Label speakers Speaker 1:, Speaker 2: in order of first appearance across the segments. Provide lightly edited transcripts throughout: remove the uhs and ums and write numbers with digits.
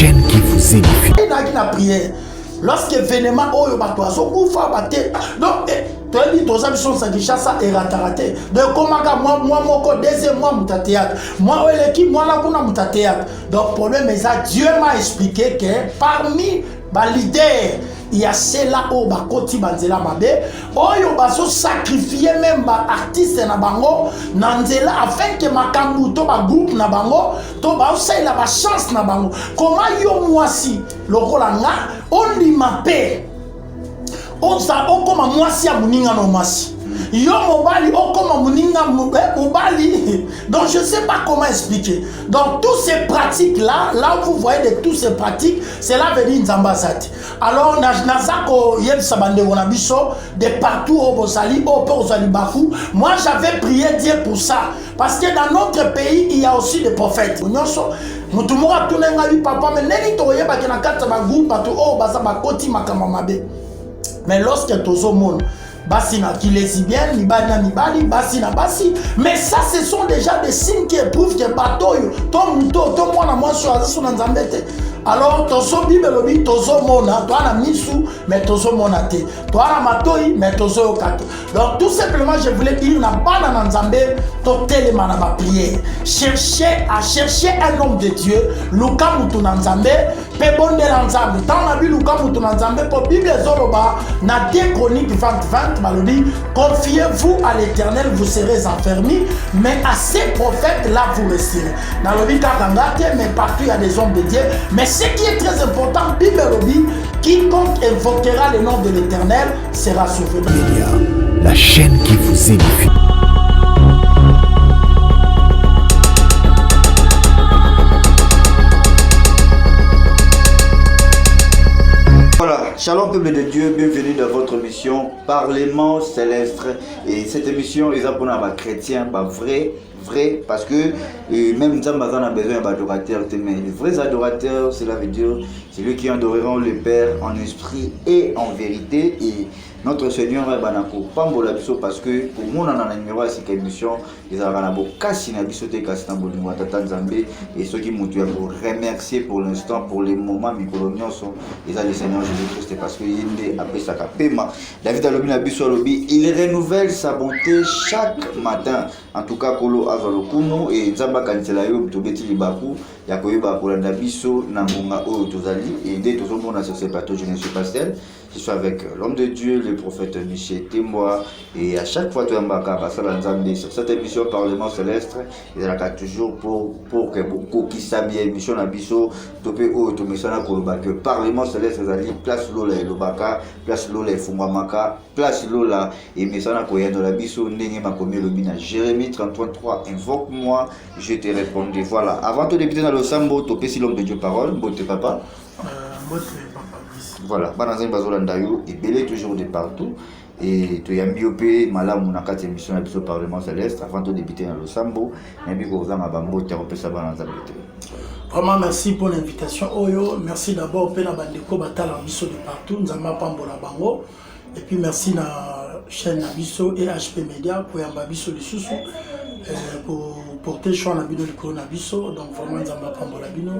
Speaker 1: chaîne qui vous édifie.
Speaker 2: La prière. Lorsque l'événement oyo bato azokufa bate donc toyebi toza biso Kinshasa eratarate donc komaka moi moko deuxième mois muta théâtre moi eleki moi la kuna muta théâtre donc problème est ça Dieu m'a expliqué que parmi les leaders il y a ceux-là au bakoti banzela mabe oyo baso sacrifier même ba artiste na bango nanzela afin que makambu to ba groupe na bango to ba osai la ba chance na bango comment yo mwasi lokola nga on li mape on sa okoma mwasi ya muninga no mwasi yo mobali okoma muninga mobali donc je sais pas comment expliquer donc tous ces pratiques là vous voyez de tous ces pratiques cela veut dire nzambazati alors nazako yeb sabande on a biso de partout au bosali au bosali bafu moi j'avais prié Dieu pour ça parce que dans notre pays il y a aussi des prophètes nyonso mutu moko tunenga bi papa mais neni toyeba ke na kata ba groupe bato o baza bakoti makama mabe mais lorsque tozo monde basi na qui lesbienne mibali na mibali basi na basi mais ça ce sont déjà des signes qui prouvent que bato yo to mwana mwasi azaso na nzambe te alors tozo bible lobi tozo mona toi na misu mais tozo mona te toi na matoi mais tozo yokato donc tout simplement je voulais dire na bana na nzambe to telema na ba prière chercher un homme de Dieu luka mutu na nzambe pe bonde na nzambe tant na bi luka mutu na nzambe po bible zoloba na 2 Chroniques 20 malodi confiez-vous à l'Éternel vous serez enfermis mais à ces prophètes là vous resterez na lobi kakangate mais partout il y a des hommes de Dieu mais ce qui est très important, Bible dit, quiconque invoquera le nom de l'Éternel sera sauvé.
Speaker 1: La chaîne qui vous édifie.
Speaker 3: Voilà, shalom peuple de Dieu, bienvenue dans votre émission Parlement Céleste. Et cette émission est pour les chrétiens, vrai, parce que même nous avons besoin d'adorateurs, mais les vrais adorateurs, cela veut dire celui qui adoreront le Père en esprit et en vérité. Et notre Seigneur Banako Pambola biso parce que pour moi on a numéro à cette émission ils ont un kasi na biso te kasi na bolingo tata Nzambe et ceux qui m'ont pour remercier pour l'instant pour les moments mikolonion sont ils ont le Seigneur Jésus-Christ parce que il est après sa paiement David Alobina biso lobi il renouvelle sa bonté chaque matin en tout cas kolo azalokumu et Nzamba kanisela yo tobeti libaku ya koyeba kolanda biso na ngonga oyo tozali et dès tozomona sur ce plateau je ne suis pas seul je suis avec l'homme de Dieu, le prophète Michel Témoa. Et à chaque fois que tu es sur cette émission Parlement Céleste, il y a toujours pour que beaucoup qui savent bien l'émission Nabiso, Topé O, Tomisana Koloba, que Parlement Céleste, place Lola et Lobaka, place Lola et Fumamaka, place Lola et Messana Koya de la Biso, Nenge Makomi Lobina, Jérémie 33, invoque-moi, je te répondrai. Voilà, avant de débuter dans le Sambo, Topé si l'homme de Dieu parole, Bote Papa. Voilà, Banazin Bazolandayo et belé toujours de partout. Et tu as myopé, malam, on a 4 émissions à Parlement Céleste avant de débuter dans le Sambo.
Speaker 2: Vraiment merci pour l'invitation. Oyo, merci d'abord pour la bandeko batala biso de partout, Nzamba Pambola Bango. Et puis merci na chaîne Nabiso et HP Media pour yamba biso de Soussou pour porter choix na bino de Nabiso. Donc vraiment Nzamba Pambola Bino.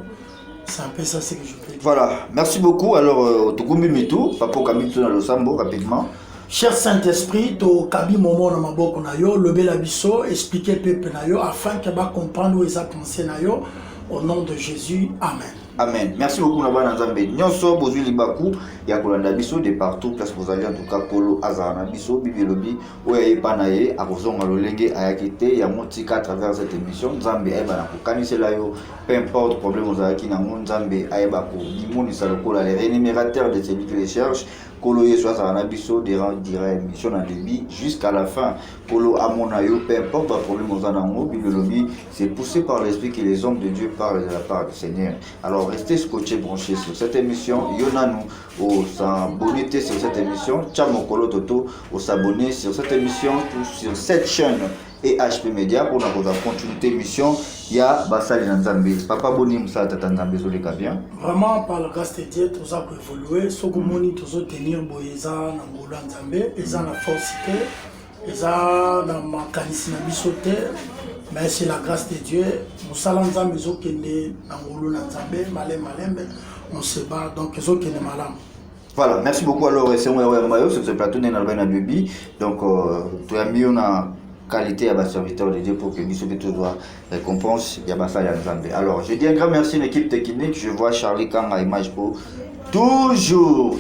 Speaker 2: C'est un peu ça ce que je peux dire.
Speaker 3: Voilà, merci beaucoup. Alors, Tokumbi Mitou, Papa Kamito dans le Sambo, rapidement.
Speaker 2: Cher Saint-Esprit, to kabi momo na maboko na yo, lobe la biso, expliquer peuple na yo, afin que ba comprendre où ils a pensé na yo, au nom de Jésus, Amen.
Speaker 3: Amen. Merci beaucoup Nabana Nzambe. Nyonso bozui libaku ya kolanda biso de partout place vous allez en tout cas Polo Azana biso bibelobi oya epanaye akozonga lolenge ayakite ya motika à travers cette émission Nzambe ayeba na kokanisela yo peu importe problème ozalaki na Nzambe ayeba ko limonisa lokola les rémunérateurs de celui qui les cherche Kolo Yesu Azana biso dira émission en débit jusqu'à la fin Kolo Amonayo peu importe le problème ozanango bibelobi c'est poussé par l'esprit que les hommes de Dieu parlent de la part du Seigneur. Alors restez scotchés, branchés sur cette émission. Yonanu, au s'abonner sur cette émission. Chamokolo Toto, au s'abonner sur cette émission, sur cette chaîne et HP Media pour nous continuer l'émission. Il y a Basali Nzambe. Papa Boni Moussa Tata Nzambe Zoleka bien.
Speaker 2: Vraiment, par la grâce de Dieu, tout ça peut évoluer. Ce que nous devons tenir, Boyeza, Nangola Nzambe, ils ont la force, ils ont la mécanisme bisoté. Mais c'est la grâce de Dieu. Nous salons dans maison qui est dans le Nzambe, on se bat donc les autres qui sont malades.
Speaker 3: Voilà, merci beaucoup. Alors, c'est moi sur ce plateau, donc tu as mis une qualité à ma serviteur de Dieu pour que nous soyons récompense. Alors, je dis un grand merci à l'équipe technique. Je vois Charlie Kang à Image Pro. Toujours,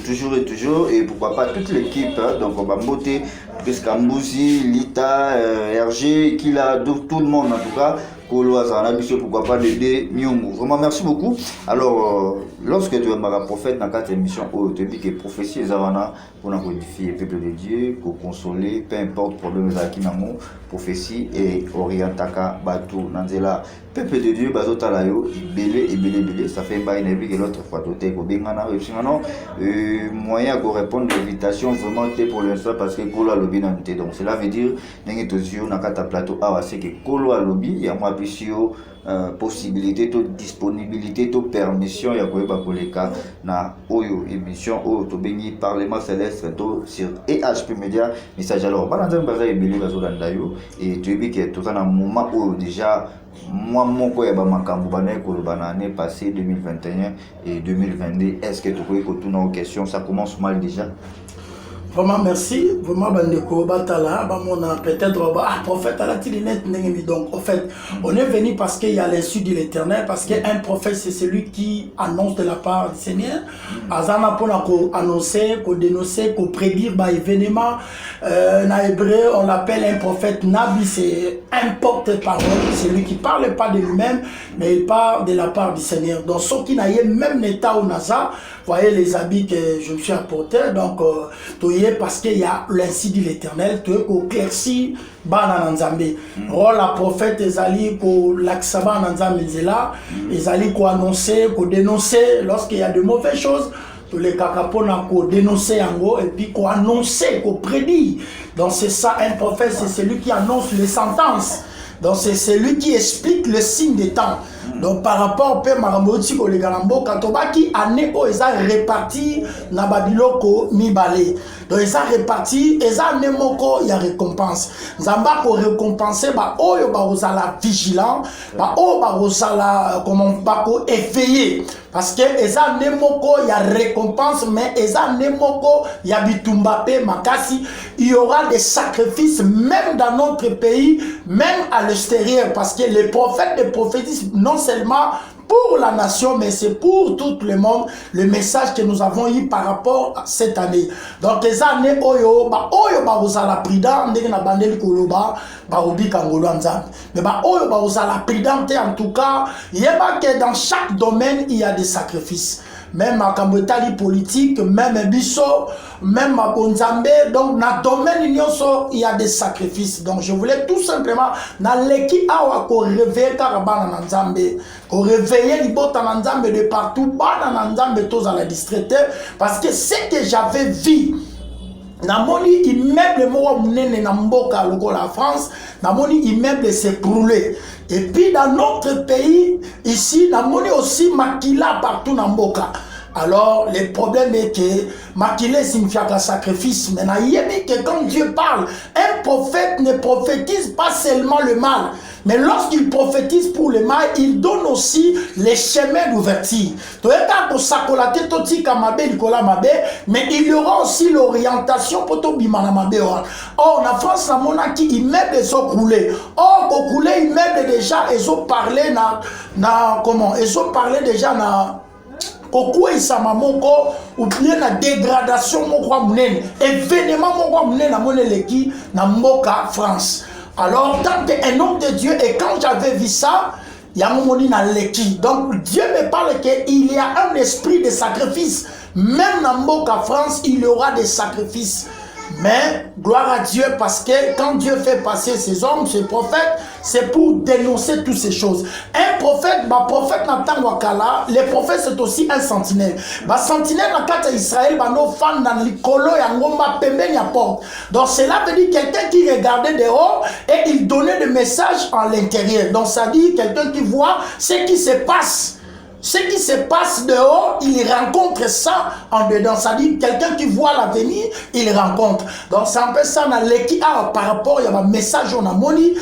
Speaker 3: et pourquoi pas toute l'équipe. Donc, on va monter Priscambouzi, Lita, RG, Kila, tout le monde en tout cas. Pourquoi pas l'aider Myongo. Vraiment, merci beaucoup. Alors, lorsque tu es un prophète dans cette émission, tu dis que prophétie est pour codifier le peuple de Dieu, pour consoler, peu importe problème de prophétie et orientaka batou nanzela peuple de Dieu bazotalayo belé ça fait pas une vie que l'autre fois tout est bengana moyen de répondre à l'invitation vraiment pour l'instant parce que kolo alobi nante donc cela veut dire ndenge tozio na kata plateau awa c'est que kolo alobi ya moi bisio possibilité to disponibilité to permission ya koyeba koleka na oyo émission oyo to bengi parlement céleste to sur EHP Media message alors balanza mbaza ebele bazolanda yo et tu dis que tout ça na moment où déjà moi mon ko ya ba makambo bana koloba na année passée 2021 et 2022 est-ce que tu peux que tout nos questions ça commence mal déjà.
Speaker 2: Vraiment merci, vraiment bandeko batala bamona peut-être prophète à la tilinette n'engemi donc en fait on est venu parce qu'il y a l'insu de l'Éternel parce qu'un prophète c'est celui qui annonce de la part du Seigneur azana pona ko annoncer ko dénoncer ko prédire ba événement na hébreu on l'appelle un prophète nabi c'est un porte-parole c'est lui qui parle pas de lui-même mais il parle de la part du Seigneur donc ceux qui n'aient même l'état au NASA voyez les habits que je me suis apporté donc parce qu'il y a l'insi de l'Éternel, tu es qu'au clerci, bana nanzambe. Oh, la prophète, ils allaient qu'au laksaba nanzambe, ils allaient qu'au annoncer, qu'au dénoncer, lorsqu'il y a de mauvaises choses, tous les kakapona qu'au dénoncer en gros, et puis qu'au annoncer, qu'au prédit. Donc c'est ça, un prophète, c'est celui qui annonce les sentences. Donc c'est celui qui explique le signe des temps. Donc par rapport au père Maramoti ko le galambo katobaki année où ils ont réparti na babiloko mibale. Donc ils ont réparti ils ont nemoko ya récompense. Zamba ko récompenser ba oyo ba ozala vigilant, ba o ba ozala comment ba ko éveillé parce que ils ont nemoko ya récompense mais ils ont nemoko ya bitumbape makasi. Il y aura des sacrifices même dans notre pays, même à l'extérieur parce que les prophètes de prophétisent non seulement pour la nation, mais c'est pour tout le monde, le message que nous avons eu par rapport à cette année. Donc, les années, vous avez la prudence, mais vous avez la prudence, en tout cas, il y a que dans chaque domaine, il y a des sacrifices. Même à Kambotali politique, même Bisso, même à Bonzambe, donc dans le domaine il y a des sacrifices. Donc je voulais tout simplement, dans l'équipe, qu'on réveille Karabana Nanzambe, qu'on réveille les bottes Nanzambe de partout, Bana Nanzambe, tous à la distraite, parce que ce que j'avais vu, namoni immeuble mo munene na mboka loko la France, namoni immeuble s'est brûlé. Et puis dans notre pays ici, namoni aussi makila partout na mboka. Alors le problème est que makila signifie un sacrifice. Mais que quand Dieu parle, un prophète ne prophétise pas seulement le mal. Mais lorsqu'il prophétise pour le mal, il donne aussi les chemins d'ouverture. Mais il y aura aussi l'orientation pour tout bimana mabe. Or, en France, la monarchie, ils mettent des eaux coulées. Or, pour couler, ils mettent déjà, ils ont parlé comment? Ils ont parlé déjà kokwe isama moko ou bien la dégradation moko munene événement moko munene na moneleki na mboka France. Alors, tant qu'un homme de Dieu, et quand j'avais vu ça, il y a un moment dans l'équipe. Donc, Dieu me parle qu'il y a un esprit de sacrifice. Même dans Mboka France, il y aura des sacrifices. Mais, gloire à Dieu, parce que quand Dieu fait passer ses hommes, ses prophètes, c'est pour dénoncer toutes ces choses. Un prophète, Nathan Wakala, les prophètes c'est aussi un sentinelle. Sentinelle dans le Israël, nos fans dans l'icolo et ngomba pembe ya porte. Donc cela veut dire quelqu'un qui regardait dehors et il donnait des messages à l'intérieur. Donc ça dit quelqu'un qui voit ce qui se passe ce qui se passe dehors, il rencontre ça en dedans. C'est-à-dire, quelqu'un qui voit l'avenir, il rencontre. Donc, c'est un peu ça, par rapport à un message, on a moni,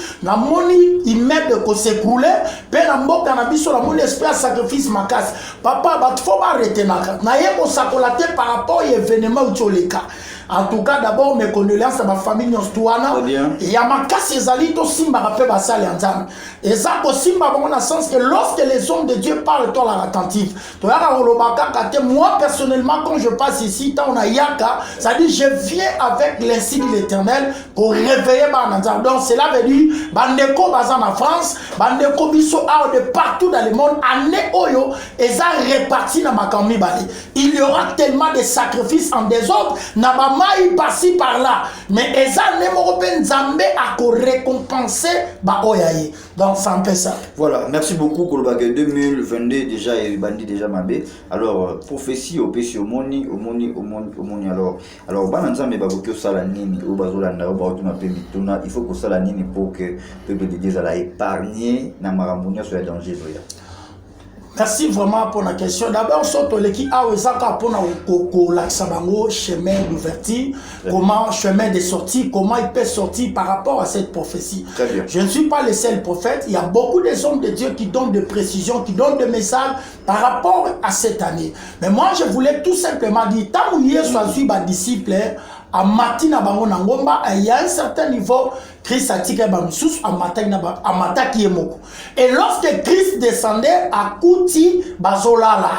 Speaker 2: il met de s'écrouler, puis on a mboka na biso, la moni esprit à sacrifice ma casse. Papa, il faut arrêter na casse. Na yé ko sakolaté par rapport à l'événement où tu les cas. En tout cas, d'abord, mes condoléances à ma famille Nyostouana. Et à ma casse, les alliés, Simba rappelle Bassal et Anzam. Et ça, Simba, dans le sens que lorsque les hommes de Dieu parlent, toi, la attentif. Moi, personnellement, quand je passe ici, on a Yaka, ça dit, je viens avec l'insigne de l'Éternel pour réveiller Bananzam. Donc, cela veut dire, Bandeko Bazan en France, Bandeko Bisso de partout dans le monde, Ané Oyo, et ça répartit dans ma Makambi Bali. Il y aura tellement de sacrifices en désordre, Nabamaï par-ci par-là. Mais Eza Nemoropen Zambé a récompensé Baoyaye. Donc, c'est un peu ça.
Speaker 3: Voilà, merci beaucoup, Kolobake. 2022, déjà, il bandit déjà Mabé. Alors, prophétie, au péché, au moni. Alors, Bananzambe, Babokyo Salanini, au Bazolanda, au Baotuna Pemituna, il faut que Salanini pour que le peuple de Dieu soit épargné, Namaramounia soit danger.
Speaker 2: Merci vraiment pour la question. D'abord, surtout l'équipe a pour l'accès chemin d'ouverture, comment chemin de sortie, comment il peut sortir par rapport à cette prophétie.
Speaker 3: Très bien.
Speaker 2: Je ne suis pas le seul prophète. Il y a beaucoup de hommes de Dieu qui donnent des précisions, qui donnent des messages par rapport à cette année. Mais moi, je voulais tout simplement dire, tant où il y a choisi ma disciple, à Matina Bango Nangomba, il y a un certain niveau, Christ a tiré Bamsous à Mata Kiemoko. Et lorsque Christ descendait à Kouti Bazolala,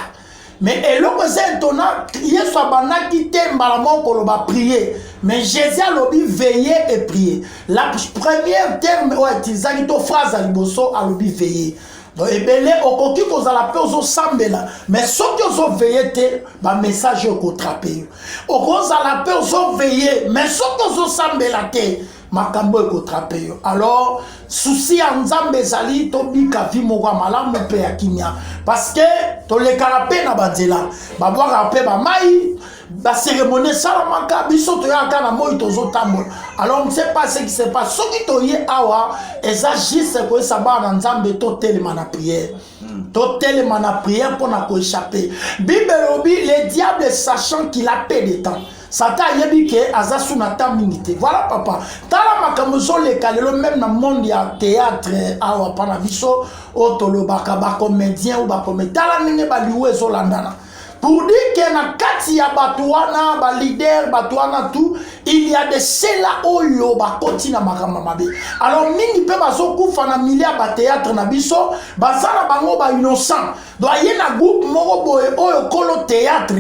Speaker 2: mais et l'autre c'est étonnant, il y a soit banaki tembalamon qu'on va prier. Mais Jésus a lobby veiller et prier. La première terme utilisé qui phrase à liboso a lobby veiller. Donc, et bien, okoki kozala pe ozo sambela, mais ceux qui ont veillé te, ba message au trappé. Okozala pe ozo veillé, mais ceux qui ont sambela te, makambo ko trappé. Alors, souci en Nzambe zali to bika vi moka malamu pe ya kimia, parce que to le karape na banzela, ba boire rapé ba mai. La cérémonie salamaka biso to yaka na moi tozo tambola. Alors on ne sait pas ce qui se passe. Ce qui to yé awa ezagisse ko saba na Nzambe to telema na prière. To telema na prière pour na ko échapper. Bible obi le diable sachant qu'il a peu de temps. Satan yebi ke azasu na temps minute. Voilà papa. Tala makamuzo le kalelo même na monde ya théâtre awa pana biso otolo baka ba comédien ou ba comédien. Tala ninge ba liwe zo landana. Pour dire que na kati ya batuana, ba leader, batuana tout, il y a des cela oyo ba koti na makamba mabe. Alors mingi pe bazo kufa na milia ba théâtre na biso, bazana bango ba innocent. Donc y na groupe moko boye oyo kolo théâtre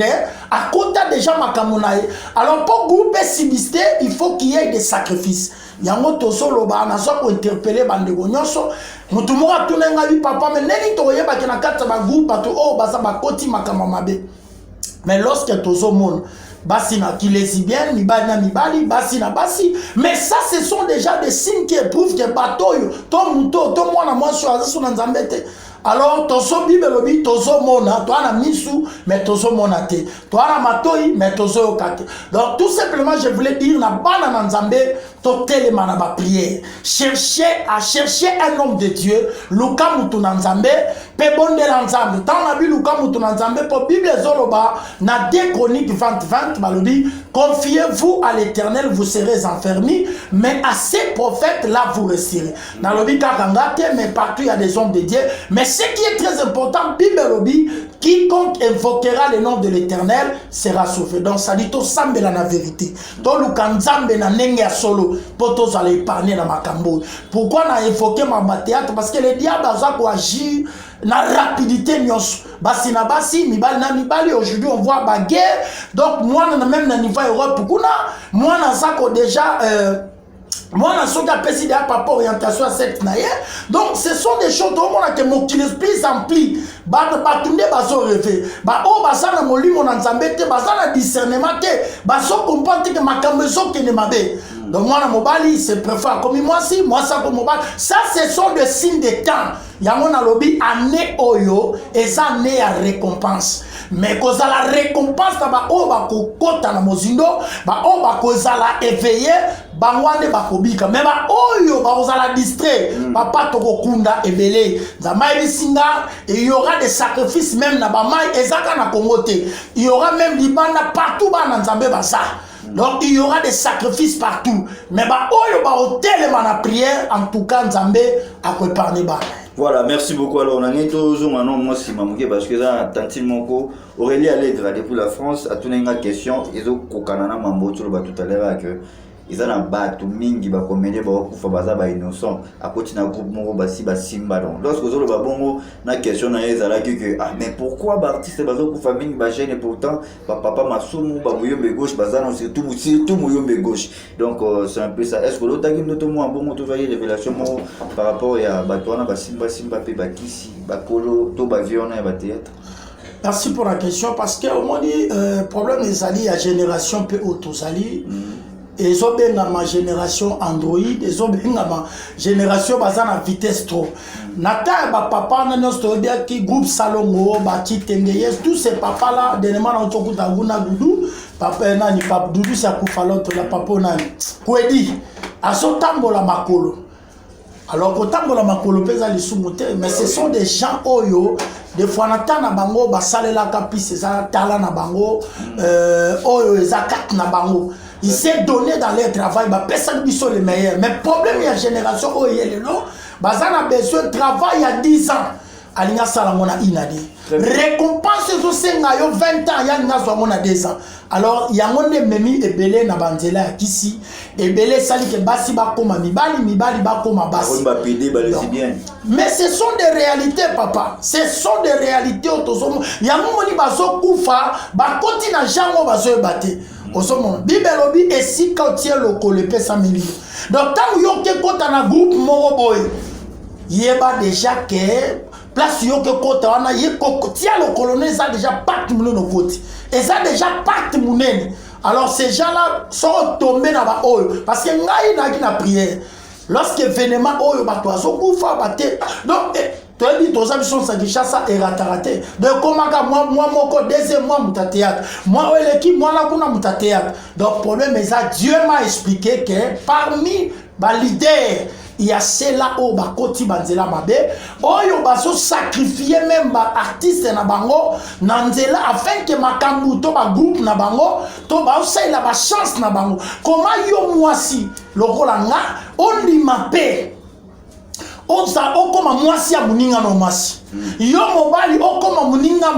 Speaker 2: à côté déjà makamonaye. Alors pour groupe sibiste, il faut qu'il y ait des sacrifices. Yango tosolo ba na so ko interpeller bande gonyoso mutu moko tunenga bi papa mais neni to yeba ke na kata ba groupe bato o baza ba koti makama mabe. Mais lorsque tozo mon basi na ki lesbienne mibali na mibali basi na basi, mais ça ce sont déjà des signes qui prouvent que bato yo to muto to mwana mwasi azasu na Nzambe te. Alors, tozo bibelobi, tozo mona, toi na misu, mais tozo mona te. Toi na matoi, mais tozo yokate. Donc, tout simplement, je voulais dire, na bana na Nzambe, to telema ba prière. Chercher un homme de Dieu, Luka mutu na Nzambe, pe bonde na Nzambe. Tant na bi Luka mutu na Nzambe, pour Bible zoloba, na 2 Chroniques 20, balobi, confiez-vous à l'Éternel, vous serez enfermis, mais à ces prophètes-là, vous resterez. Na lobi kakangate, mais partout il y a des hommes de Dieu, mais ce qui est très important, Bible lobi, quiconque invoquera le nom de l'Éternel sera sauvé. Donc ça dit to sambela na vérité. To lukanzambe na nenge solo, pour tous aller épargner dans ma cambo. Pourquoi on a invoqué ma théâtre? Parce que le diable a agir na rapidité nyos. Basi na basi, mibali na mibali, aujourd'hui on voit la guerre. Donc moi on a même na niveau Europe, moi on a ça déjà moi, je suis président par rapport à l'orientation à cette naïe. Donc, ce sont des choses dont on a que mon l'esprit s'emplit. Batunde baso rêver. Ba o basana molimo na nzambete, basana discernement te, baso comprendre que makambeso ke ne mabe. Donc moi, mobali, c'est préfère comme moi si, moi ça comme mobali. Ça, ce sont des signes de temps. Yango na lobby année oyo et ça année à récompense. Mais quand ça la récompense, ba o ba kokota na mozindo, ba o ba kozala éveillé, ba ngwane ba kobika. Mais ba oyo ba kozala distrait, papa toko kunda ebele. Za mai bisinga, il y aura des sacrifices même na ba mai ezaka na kongote. Il y aura même libanda partout ba na nzambe ba ça. Donc il y aura des sacrifices partout. Mais bah oyo ba hôtel ma prière en tout cas nzambe a préparé ba.
Speaker 3: Voilà, merci beaucoup. Alors on a toujours un nom moi si mamuke parce que ça tanti moko Aurélie Allègre depuis la France a tourné une question ils ont kokanana mambo tout à l'heure que ils ont un bateau mingi ba comédie ba kufa baza ba innocent à côté na groupe moko basi ba simba donc lorsque vous ba bongo na question na ezala que ah mais pourquoi ba artiste bazo kufa mingi ba jeune et pourtant papa masumu ba muyombe gauche baza non surtout muyombe gauche donc c'est un peu ça. Est-ce que l'autre qui nous tombe bongo to voyez révélation par rapport à batona ba simba pe ba kisi ba kolo to ba viona ba théâtre.
Speaker 2: Merci pour la question parce que au moins problème des alliés à génération peu autosali. Et ils ont bien ma génération Android, ils ont bien ma génération basée en vitesse trop. Nata ba papa na notre qui groupe Salongo, Bati Tengeyes, tous ces papas là, dernièrement on toku taguna Doudou, papa nani papa Doudou ça koufalo to la papa nani. Kwedi, aso tambola makolo. Alors que tambola makolo pesa li sumuté, mais ce sont des gens oyo des fois nata na bango basale la kapi c'est ça tala na bango oyo ezakat na bango. Il s'est donné dans leur travail, personne qui sont les meilleurs. Mais le problème, il y a une génération où il y a le nom, ils ont besoin de travail il y a 10 ans. Alinga Salamona Inadi. Récompense aux 20 ans, il y a 2 ans. Alors, il y a un memi et belé na banzela ici. Et belé sali que basi ba koma mibali ba koma basi. Mais ce sont des réalités, papa. Ce sont des réalités autosomo. Il y a un moment où baso kufa, ba kontina jango baso ebate. Osomo bibelobi et si quand tient le colépé 100 millions. Donc tant yo ke kota na groupe moko boy. Yeba déjà que place yo ke kota wana ye tia le colonel ça déjà pacte moun no côté. Et ça déjà pacte mounene. Alors ces gens-là sont tombés dans ba oyo parce que ngai na ki na prière. Lorsque événement oyo ba to aso kufa baté. Donc tu as dit, tous les gens qui chassent et raté. Donc, comment moi, deuxième mois, mon théâtre. Moi, l'équipe, moi, là, mon théâtre. Donc, le problème est ça, Dieu m'a expliqué que parmi les leaders, il y a ceux-là où bah koti banzela mabe, oyo baso sacrifier même ba artiste na bango nanzela afin que makambu to ba groupe na bango to ba osai la ba chance na bango. Comment yo mwasi lokola nga on li mape. On sa okoma mwasi ya muninga no mwasi. Yo mobali okoma muninga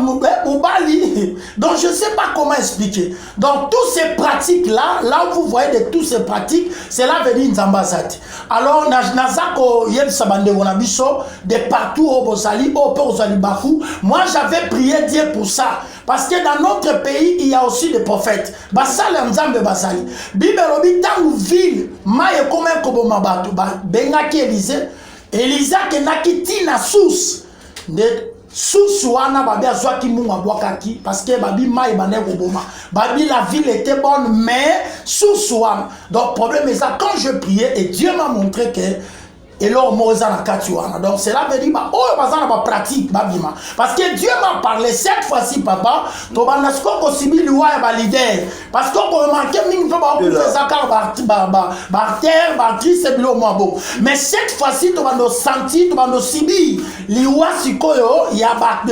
Speaker 2: mobali. Donc je sais pas comment expliquer. Donc tous ces pratiques là où vous voyez de toutes ces pratiques, c'est là veut dire nzambazati. Alors nazako yeb sabande wonabiso de partout au Bosali, au Bosali Bakou. Moi j'avais prié Dieu pour ça parce que dans notre pays il y a aussi des prophètes. Basali nzambe basali. Bible obi tangu ville maye comme koboma batu benga ki Élysée. Elisa kenaki na source de source wana babi azwaki munga bwakaki parce que babi mai bane koboma babi la ville était bonne mais source wana. Donc problème est ça quand je priais et Dieu m'a montré que et là on moza na katiwana. Donc cela veut dire oh bazana ba pratique babima parce que Dieu m'a parlé cette fois-ci papa to bana sko ko sibi liwa ya ba leader parce que ko manqué mingi pe ba ko ça car ba terre ba triste bilo moi bon mais cette fois-ci to bana senti to bana sibi liwa sikoyo ya ba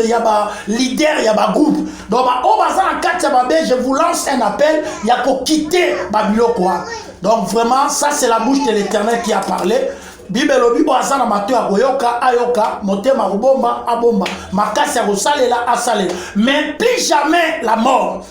Speaker 2: leader ya ba groupe. Donc ba o bazana katia ba je vous lance un appel ya ko quitter babilo quoi. Donc vraiment ça c'est la bouche de l'Éternel qui a parlé. Bible obi bo asana mato ya koyoka ayoka motema kobomba abomba makasi ya kosalela asalela mais plus jamais la mort.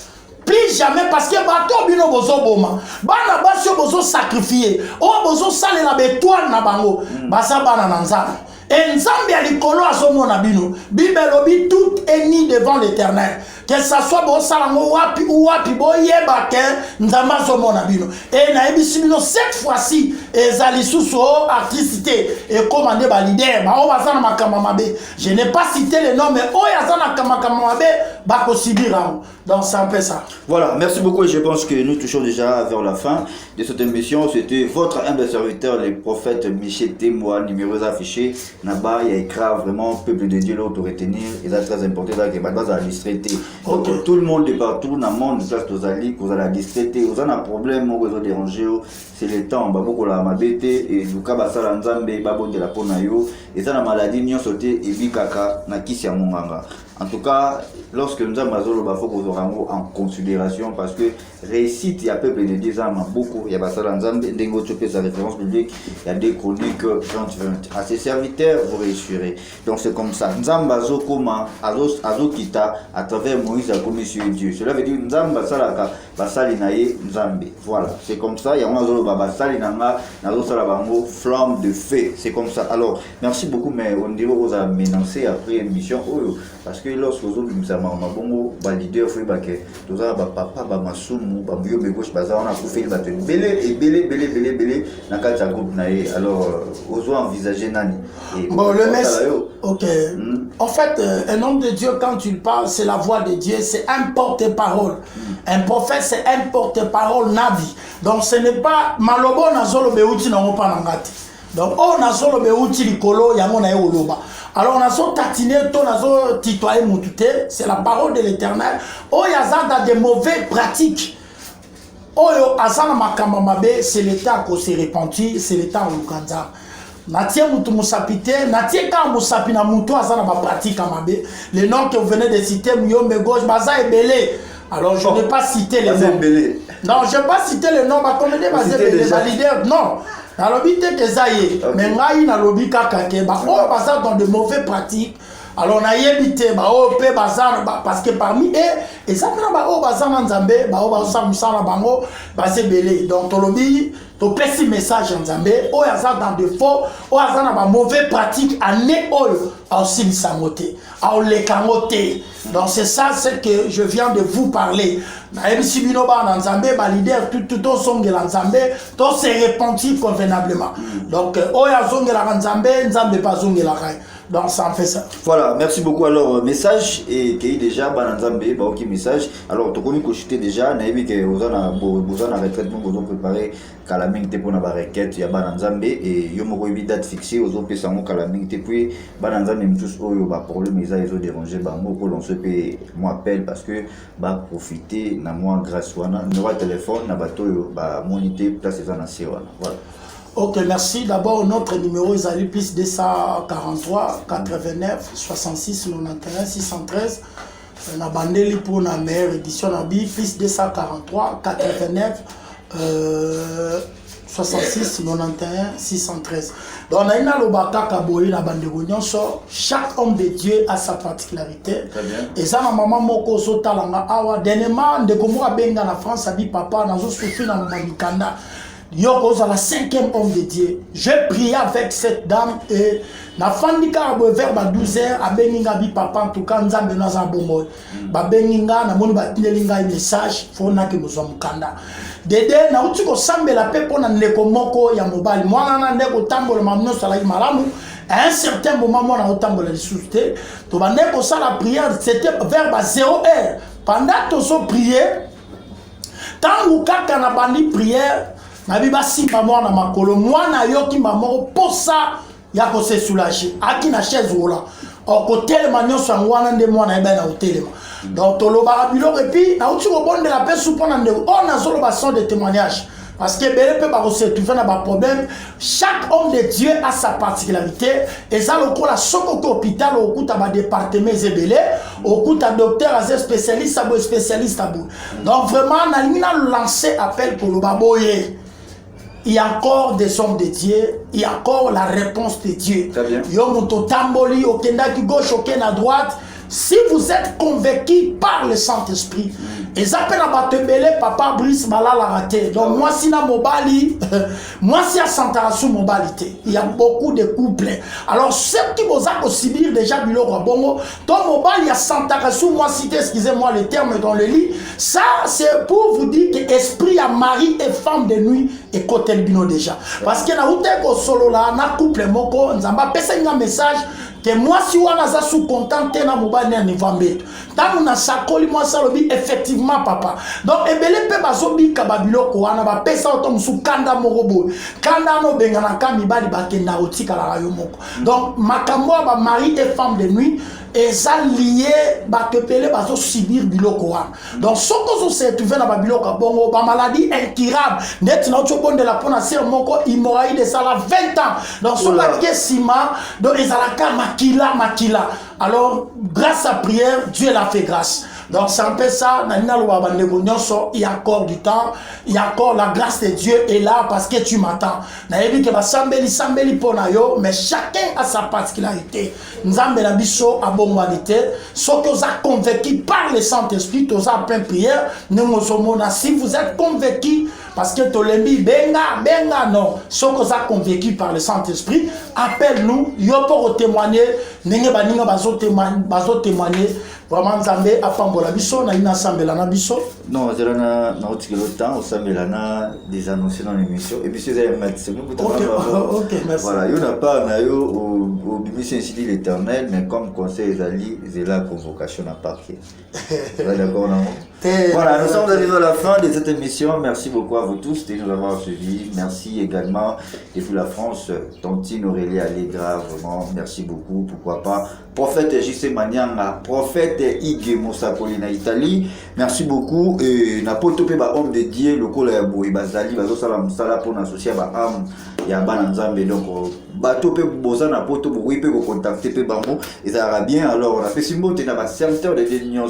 Speaker 2: Plus jamais parce que bato bino bozo boma bana basio bozo sacrifier o bozo salela betoile na bango basa bana na nzambe et nzambe ya likolo azomona bino. Bible obi tout est ni devant l'Éternel que ça soit bon salango wapi ou wapi boyeba ke nzambe azomona bino et na ebisi bino cette fois-ci ezali suso artistique et commandé ba leader ba o bazana makamba mabe. Je n'ai pas cité les noms mais o yazana makamamabe bako subir. Donc c'est un peu ça.
Speaker 3: Voilà, merci beaucoup et je pense que nous touchons déjà vers la fin de cette émission. C'était votre humble serviteur, le prophète Michel Témoin, numéro affiché. Naba, il y a écrit vraiment peuple de Dieu, l'autre retenir. Et c'est très important que les base à distraiter. Donc tout le monde de partout, dans le monde, vous allez la distraiter. Vous avez un problème, vous avez dérangé. C'est le temps, beaucoup la mabete et du kabasa la nzambe, babo de la ponayo. Et ça la maladie, nous sauté et bikaka na kisi ya munganga. En tout cas, lorsque nous avons en considération, parce que réussite, il y a peuple de 10 ans, beaucoup, il y a pas ça dans sa référence publique, il y a des chroniques 30-20. À ses serviteurs, vous réussirez. Donc c'est comme ça. Nzamba Zokoma, Azo Kita, à travers Moïse, a commis sur Dieu. Cela veut dire Nzamba Salaka, Basali Naye, Nzambe. Voilà, c'est comme ça. Il y a un Zolo Basali Nanga, Nazo Salabango, flamme de feu. C'est comme ça. Alors, merci beaucoup, mais on dirait que vous avez menacé après une mission. Parce que lorsque vous avez bongo ba leader fait baké tout ça ba papa ba masumu ba bio be gauche baza on a fait le bateau belé na kata groupe naé alors ozo envisager nani
Speaker 2: bon le message OK en fait un homme de Dieu quand tu parles c'est la voix de Dieu c'est un porte-parole un prophète c'est un porte-parole navi donc ce n'est pas malobo na zolo be uti na ngopa na ngati donc on a solo be uti likolo yango na oloba. Alors on a so tatiné, on a so titoyé moutouté, c'est la parole de l'Éternel. Oh yazada des mauvaises pratiques. Oh azana makamamabe, c'est l'état qu'on s'est repenti, c'est l'état en Ouganda. Natie moutou moussapité, natie ka moussapi na moutou azana ma pratique amabe. Les noms que vous venez de citer, Mouyombe gauche, Baza et Belé. Alors je ne vais pas citer les noms. Non, je ne vais pas citer les noms, bah comme des Baza et Belé, leader, non. Na lobi te kezaye mais ngai na lobi kaka ke ba o basa dans de mauvaises pratiques alors na yebite ba o pe basa parce que parmi et ça na ba o basa na nzambe ba o ba sa musala bango ba se belé donc to lobi to pesi message nzambe o ya ça dans de faux o ya ça na ba mauvaises pratiques ané o aussi samoté au le kamoté donc c'est ça c'est que je viens de vous parler na ebisi bino ba na nzambe ba leader tout songela nzambe to se repentir convenablement donc o ya zongela nzambe nzambe pas zongela kai donc ça en fait ça.
Speaker 3: Voilà, merci beaucoup. Alors message et qui déjà bananzambe ba ok message. Alors to komi ko chuter déjà na ebi ke ozana retraite nous vous préparer kalaming te pour na ba requête ya bananzambe et yo moko ebi date fixée ozo pesa ngo kalaming te puis bananzambe mtus oyo ba problème ils ont dérangé bango ko l'on se peut moi appelle parce que ba profiter na moi grâce wana numéro de téléphone na bato yo ba moniter place za na wana. Voilà.
Speaker 2: Ok, merci. D'abord, notre numéro est allé plus 243 89 66 91 613. On a bandé pour la meilleure édition. On a dit plus 243 89 66 91 613. Donc, on a une lobaka kaboyi na bande gonyoso. Chaque homme de Dieu a sa particularité. Et ça, ma maman moko so talanga awa. Dernièrement, de comme moi benga na France, a dit papa, na zo souffri na mamikanda. Yoko la 5e homme de Dieu. J'ai prié avec cette dame et na fandika vers 12h a beninga bi papa en tout cas nzambe na za bombo. Ba beninga na moni ba tinelinga message fona ke nous sommes kanda. Dede na uti ko sambela pepo na ndeko moko ya mobali. Mwana na ndeko tambola mamno sala malamu. À un certain moment moi na otambola lisute. To ba ndeko sala prière c'était vers 0h. Pendant to so prier tangu kaka na bandi prière Nabiba simba mwana makolo mwana yoki mamoko posa yako se soulager aki na chaise ola au côté le manio sangwana nde mwana eba na hotel donc toloba bilo et puis na uti ko bonde la paix soupona nde on a solo ba son de témoignage parce que belé peut pas se trouver na ba problème chaque homme de Dieu a sa particularité et ça le la soko hôpital au kuta ba département zebelé au kuta docteur as spécialiste abo spécialiste abo donc vraiment na limina lancer appel pour le baboye. Il y a encore des hommes de Dieu, il y a encore la réponse de Dieu. Yomoto tamboli, okenda ki gauche, okenda à droite. Si vous êtes convaincu par le Saint-Esprit, et ça peut n'abattre papa Brice Malala raté. Donc moi si na mobali, moi si à Santarasu mobalité, il y a beaucoup de couples. Alors ceux qui vous ont subir déjà bilo bongo, ton mobile il y a Santarasu, moi cité, excusez-moi le terme dans le lit, ça c'est pour vous dire que esprit à mari et femme de nuit et côté bino déjà. Parce que na outé ko solo là, na couple moko, nzamba pesa un message que moi si on a ça sous content na mobile bani à niveau mbeto tant na sakoli moi ça lobi effectivement papa donc ebele pe bazobi kababilo ko wana ba pesa auto musu kanda morobo kanda no bengana kami bali bakenda otika la yo moko donc makambo ba mari et femme de nuit et ça lié bakepele bazo subir biloko wana donc soko zo se trouver na babiloko bongo ba maladie incurable net na otobonde la pona ser moko hémorroïde ça la 20 ans donc sur la kesima donc ils alaka makila alors grâce à prière Dieu l'a fait grâce donc c'est un peu ça il y a encore du temps il y a encore la grâce de Dieu est là parce que tu m'attends nayebi ke ba sambeli pona yo mais chacun a sa particularité nzambe na biso abongwanité ce que vous êtes convaincu par le Saint-Esprit tous à plein prière si vous êtes convaincu parce que tolembi benga non ce que vous êtes convaincu par le Saint-Esprit appelle-nous yo pour témoigner ndenge baninga bazo témoigner vraiment nzambe apambola biso na ina sambela na biso
Speaker 3: non c'est là na otikelo temps au sambelana des annoncer dans l'émission et puis c'est
Speaker 2: OK merci
Speaker 3: voilà il n'a pas na yo au bimission ainsi dit l'Éternel mais comme conseil Zali c'est la convocation à partir d'accord non voilà nous sommes arrivés à la fin de cette émission merci beaucoup à vous tous de nous avoir suivis merci également depuis la France Tontine Aurélie Allegra vraiment merci beaucoup pourquoi pas prophète J.C. Manianga prophète Ige Mosakoli na Italie merci beaucoup et na poto pe ba homme de Dieu le kola ya boy bazali bazo sala musala pour associer ba am ya bana nzambe donc bato pe boza na poto bo pe ko contacter pe bango et ça ira bien alors on a fait simbote na ba serviteur de l'union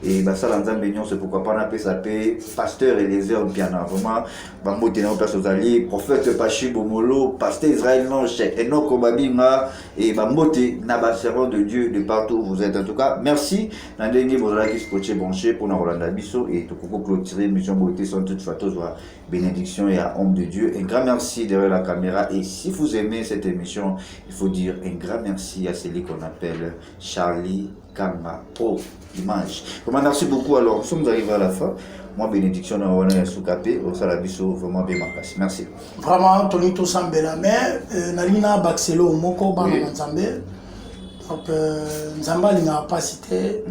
Speaker 3: et basala nzambe nyonso pourquoi pas na pe ça pe pasteur Eliezer bien vraiment bango tena personnes alliés prophète Pachi Bomolo pasteur Israël Nonche Enoch Obabinga et bambote na ba servant de Dieu de partout où vous êtes en tout cas merci na ndenge bozala ki scotché branché pour na Rolanda biso et tokoko clôturer mission beauté sans toute façon bénédiction et à homme de Dieu un grand merci derrière la caméra et si vous aimez cette émission il faut dire un grand merci à celui qu'on appelle Charlie Kamba Pro Image. Vraiment merci beaucoup alors nous sommes arrivés à la fin. Moi bénédiction na wana soukapé au salabiso vraiment bien marqué. Merci.
Speaker 2: Vraiment toni to sambela mais nalina baxelo moko bana nzambe. Donc nzamba linga capacité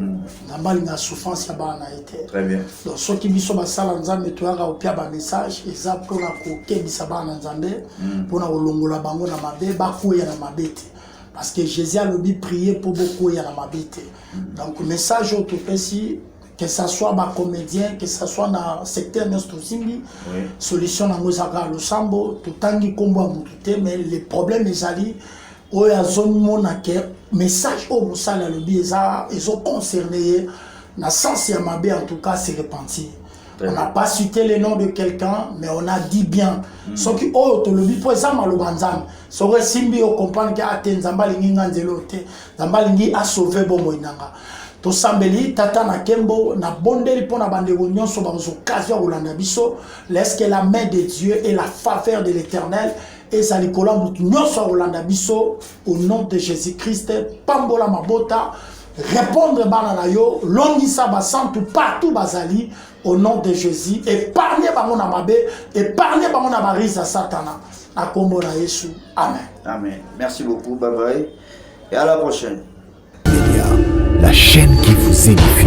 Speaker 2: nzamba linga souffrance ya bana été.
Speaker 3: Très bien.
Speaker 2: Donc ceux qui biso basala nzambe to yaka opia ba message eza pona ko kebisa bana nzambe pona olongola bango na mabe ba kuya na mabete. Parce que Jésus a le dit prier pour beaucoup y a la mabité. Donc le message autopécie que ça soit bas comédien, que ça soit dans le secteur Nostosimi, solution dans nos agas le sambo, tout temps qui combat mouté, mais les problèmes ils allaient au ya zone monake message au musala le bieza ils ont concerné na sens ya mabé en tout cas c'est repenti. On n'a pas cité le nom de quelqu'un, mais on a dit bien. Ce qui est le but pour ça, malobanzam. Ce qui simbi au comprendre qu'il y a un zambalingi nganzelote, zambalingi a sauvé bon moinanga. To sambeli tata na kembo na bondeli pour na bande réunion sur dans occasion au landabiso, laisse que la main de Dieu et la faveur de l'Éternel et ça Nicolas Moutinho soit au landabiso au nom de Jésus-Christ, pambola mabota. Répondre banana yo longisa basantu partout bazali au nom de Jésus épargnez bango na mabe épargnez bango na barisa satana na kombo na Yesu amen
Speaker 3: amen merci beaucoup bye bye et à la prochaine
Speaker 1: La chaîne qui vous édifie.